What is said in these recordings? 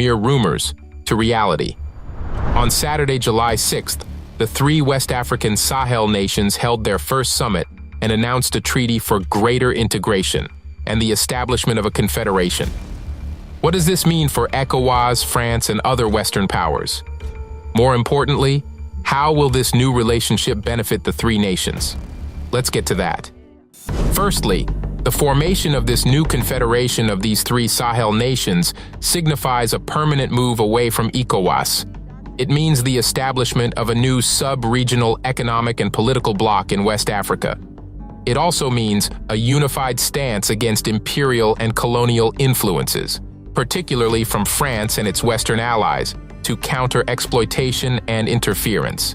mere rumors to reality. On Saturday, July 6th, the three West African Sahel nations held their first summit and announced a treaty for greater integration and the establishment of a confederation. What does this mean for ECOWAS, France, and other Western powers? More importantly, how will this new relationship benefit the three nations? Let's get to that. Firstly, the formation of this new confederation of these three Sahel nations signifies a permanent move away from ECOWAS. It means the establishment of a new sub-regional economic and political bloc in West Africa. It also means a unified stance against imperial and colonial influences, particularly from France and its Western allies, to counter exploitation and interference.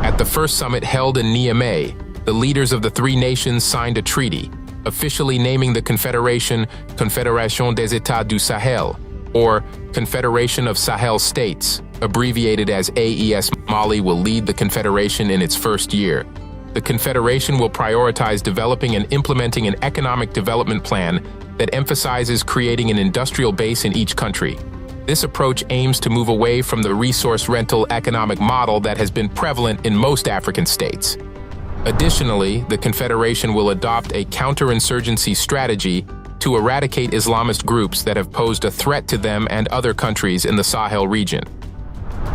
At the first summit held in Niamey, the leaders of the three nations signed a treaty, officially naming the confederation Confédération des États du Sahel, or Confederation of Sahel States, abbreviated as AES. Mali will lead the confederation in its first year. The confederation will prioritize developing and implementing an economic development plan that emphasizes creating an industrial base in each country. This approach aims to move away from the resource rental economic model that has been prevalent in most African states. Additionally, the confederation will adopt a counterinsurgency strategy to eradicate Islamist groups that have posed a threat to them and other countries in the Sahel region.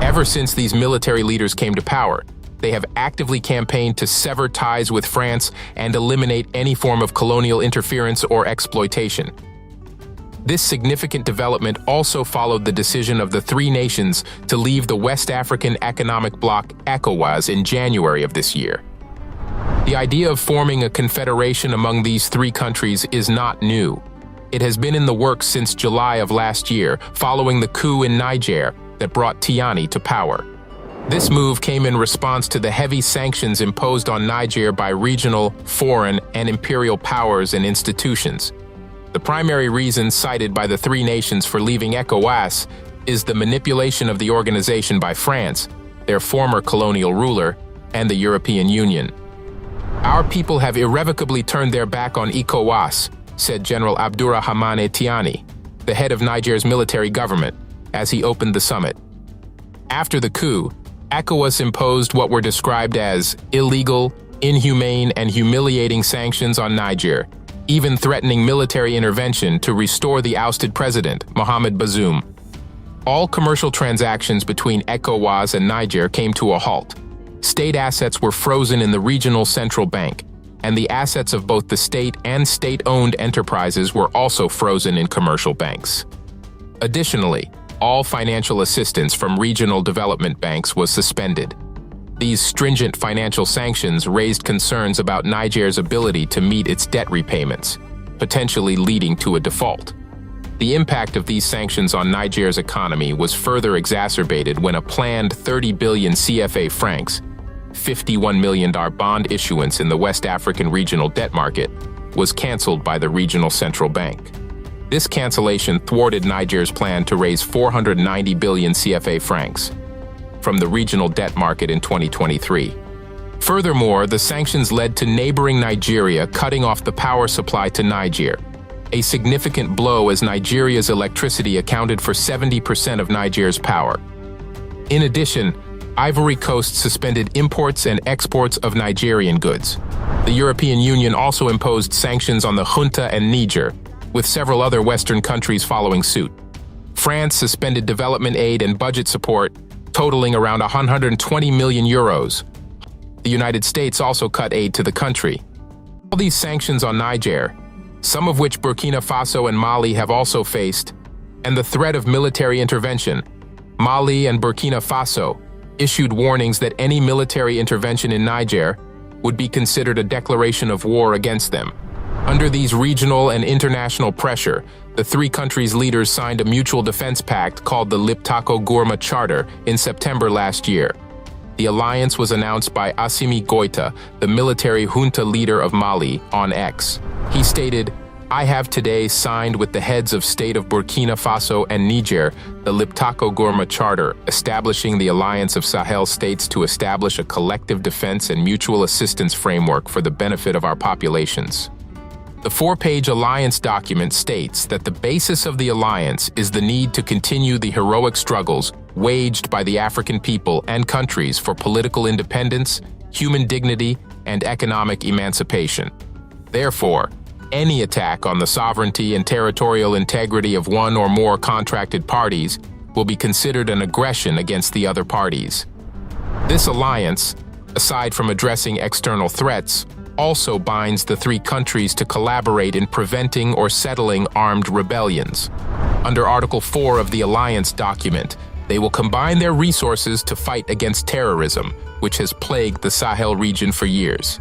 Ever since these military leaders came to power, they have actively campaigned to sever ties with France and eliminate any form of colonial interference or exploitation. This significant development also followed the decision of the three nations to leave the West African Economic Bloc ECOWAS in January of this year. The idea of forming a confederation among these three countries is not new. It has been in the works since July of last year, following the coup in Niger that brought Tiani to power. This move came in response to the heavy sanctions imposed on Niger by regional, foreign, and imperial powers and institutions. The primary reason cited by the three nations for leaving ECOWAS is the manipulation of the organization by France, their former colonial ruler, and the European Union. Our people have irrevocably turned their back on ECOWAS, said General Abdourahmane Tiani, the head of Niger's military government, as he opened the summit. After the coup, ECOWAS imposed what were described as illegal, inhumane, and humiliating sanctions on Niger, even threatening military intervention to restore the ousted president, Mohamed Bazoum. All commercial transactions between ECOWAS and Niger came to a halt. State assets were frozen in the regional central bank, and the assets of both the state and state-owned enterprises were also frozen in commercial banks. Additionally, all financial assistance from regional development banks was suspended. These stringent financial sanctions raised concerns about Niger's ability to meet its debt repayments, potentially leading to a default. The impact of these sanctions on Niger's economy was further exacerbated when a planned 30 billion CFA francs, $51 million bond issuance in the West African regional debt market, was canceled by the regional central bank. This cancellation thwarted Niger's plan to raise 490 billion CFA francs from the regional debt market in 2023. Furthermore, the sanctions led to neighboring Nigeria cutting off the power supply to Niger, a significant blow as Nigeria's electricity accounted for 70% of Niger's power. In addition, Ivory Coast suspended imports and exports of Nigerian goods. The European Union also imposed sanctions on the junta and Niger, with several other Western countries following suit. France suspended development aid and budget support, totaling around 120 million euros. The United States also cut aid to the country. All these sanctions on Niger, some of which Burkina Faso and Mali have also faced, and the threat of military intervention, Mali and Burkina Faso issued warnings that any military intervention in Niger would be considered a declaration of war against them. Under these regional and international pressure, the three countries' leaders signed a mutual defense pact called the Liptako Gourma Charter in September last year. The alliance was announced by Assimi Goïta, the military junta leader of Mali, on X. He stated, "I have today signed with the heads of state of Burkina Faso and Niger the Liptako Gourma Charter, establishing the Alliance of Sahel states to establish a collective defense and mutual assistance framework for the benefit of our populations." The four-page alliance document states that the basis of the alliance is the need to continue the heroic struggles waged by the African people and countries for political independence, human dignity, and economic emancipation. Therefore, any attack on the sovereignty and territorial integrity of one or more contracted parties will be considered an aggression against the other parties. This alliance, aside from addressing external threats, also binds the three countries to collaborate in preventing or settling armed rebellions. Under Article 4 of the alliance document, they will combine their resources to fight against terrorism, which has plagued the Sahel region for years.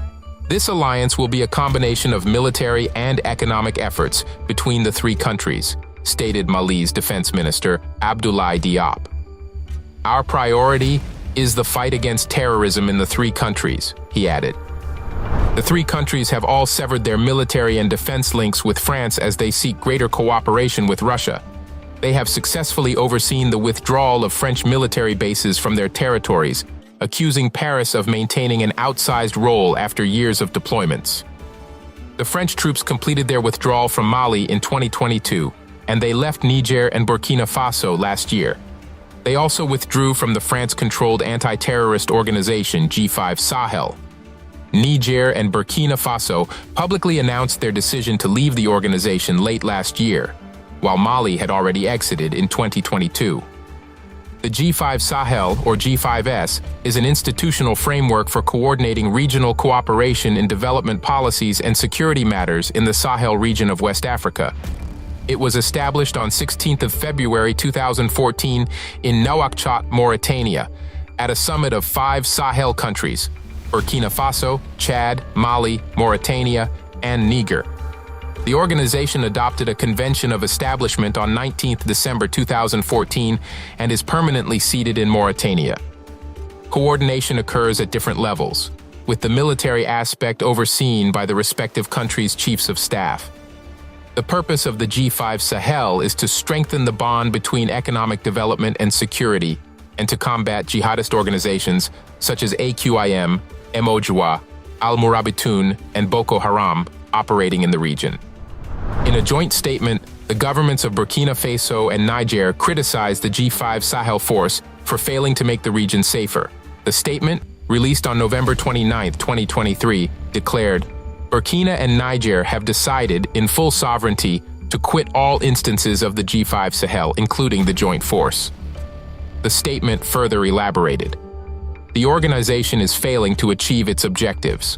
This alliance will be a combination of military and economic efforts between the three countries, stated Mali's Defense Minister Abdoulaye Diop. Our priority is the fight against terrorism in the three countries, he added. The three countries have all severed their military and defense links with France as they seek greater cooperation with Russia. They have successfully overseen the withdrawal of French military bases from their territories, accusing Paris of maintaining an outsized role after years of deployments. The French troops completed their withdrawal from Mali in 2022, and they left Niger and Burkina Faso last year. They also withdrew from the France-controlled anti-terrorist organization G5 Sahel. Niger and Burkina Faso publicly announced their decision to leave the organization late last year, while Mali had already exited in 2022. The G5 Sahel, or G5S, is an institutional framework for coordinating regional cooperation in development policies and security matters in the Sahel region of West Africa. It was established on 16 February 2014 in Nouakchott, Mauritania, at a summit of 5 Sahel countries: Burkina Faso, Chad, Mali, Mauritania, and Niger. The organization adopted a convention of establishment on 19 December 2014 and is permanently seated in Mauritania. Coordination occurs at different levels, with the military aspect overseen by the respective countries' chiefs of staff. The purpose of the G5 Sahel is to strengthen the bond between economic development and security, and to combat jihadist organizations such as AQIM, Emojua, Al-Murabitun, and Boko Haram operating in the region. In a joint statement, the governments of Burkina Faso and Niger criticized the G5 Sahel force for failing to make the region safer. The statement, released on November 29, 2023, declared, "Burkina and Niger have decided, in full sovereignty, to quit all instances of the G5 Sahel, including the joint force." The statement further elaborated, "The organization is failing to achieve its objectives.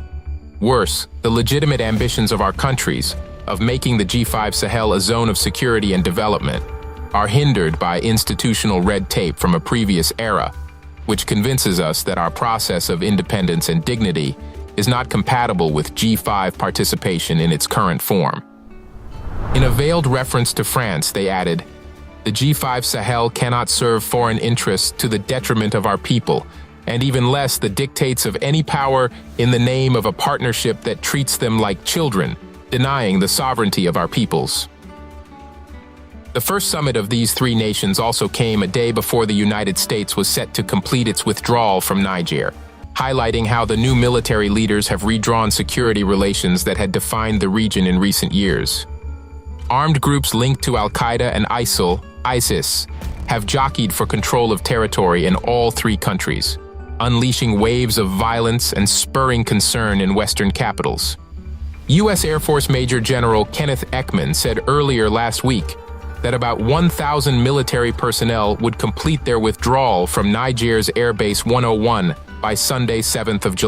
Worse, the legitimate ambitions of our countries, of making the G5 Sahel a zone of security and development, are hindered by institutional red tape from a previous era, which convinces us that our process of independence and dignity is not compatible with G5 participation in its current form." In a veiled reference to France, they added, "The G5 Sahel cannot serve foreign interests to the detriment of our people, and even less the dictates of any power in the name of a partnership that treats them like children, denying the sovereignty of our peoples." The first summit of these three nations also came a day before the United States was set to complete its withdrawal from Niger, highlighting how the new military leaders have redrawn security relations that had defined the region in recent years. Armed groups linked to Al-Qaeda and ISIS, have jockeyed for control of territory in all three countries, unleashing waves of violence and spurring concern in Western capitals. U.S. Air Force Major General Kenneth Ekman said earlier last week that about 1,000 military personnel would complete their withdrawal from Niger's Air Base 101 by Sunday, 7th of July.